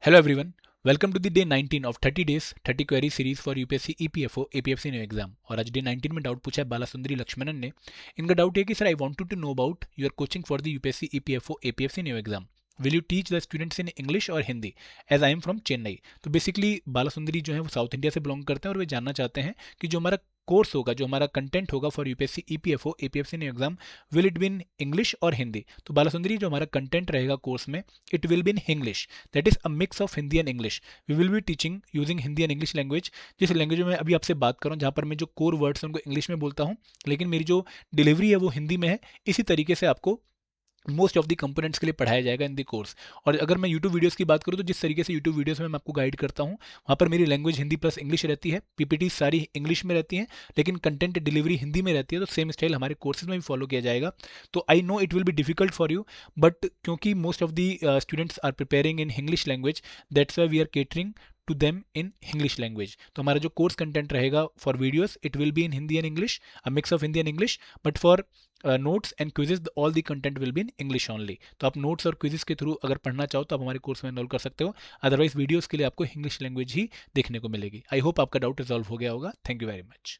Hello everyone, welcome to the day 19 of 30 days 30 query series for UPSC EPFO APFC new exam. और आज day 19 में doubt पूछा है बाला सुंदरी लक्ष्मणन ने। इनका डाउट है कि sir I wanted to know about your coaching for the UPSC EPFO APFC new exam. Will you teach the students in English और Hindi as I am from Chennai. तो बेसिकली बाला सुंदरी जो है वो साउथ इंडिया से बिलोंग करते हैं और वे जानना चाहते हैं कि जो हमारा कोर्स होगा, जो हमारा कंटेंट होगा for UPSC EPFO APFC new exam, will it be in English और हिंदी। तो बाला सुंदरी जो हमारा कंटेंट रहेगा कोर्स में, it will be in English, that is a mix of Hindi and English. We will be teaching using Hindi and English language. जिस language में मैं अभी आपसे बात कर रहा हूँ, जहाँ पर मैं जो कोर वर्ड्स हैं उनको इंग्लिश में बोलता हूँ, लेकिन मेरी जो डिलीवरी है वो हिंदी में है। इसी तरीके से आपको मोस्ट ऑफ द कंपोनेंट्स के लिए पढ़ाया जाएगा इन द कोर्स। और अगर मैं यूट्यूब वीडियोस की बात करूँ तो जिस तरीके से यूट्यूब वीडियोस में मैं आपको गाइड करता हूँ, वहाँ पर मेरी लैंग्वेज हिंदी प्लस इंग्लिश रहती है, पीपीटी सारी इंग्लिश में रहती हैं, लेकिन कंटेंट डिलीवरी हिंदी में रहती है। तो सेम स्टाइल हमारे कोर्सेज में भी फॉलो किया जाएगा। तो I know it will be difficult for you, but क्योंकि most of the students are preparing in English language, that's why we are catering to them in English language. तो हमारा जो कोर्स कंटेंट रहेगा for videos, it will be in Hindi and English, a mix of Hindi and English, but for notes and quizzes all the content will be in English only. तो आप notes और quizzes के through अगर पढ़ना चाहो तो आप हमारे कोर्स में एनरोल कर सकते हो। अदरवाइज वीडियोस के लिए आपको इंग्लिश लैंग्वेज ही देखने को मिलेगी। आई होप आपका डाउट रिजॉल्व हो गया होगा। Thank you very much.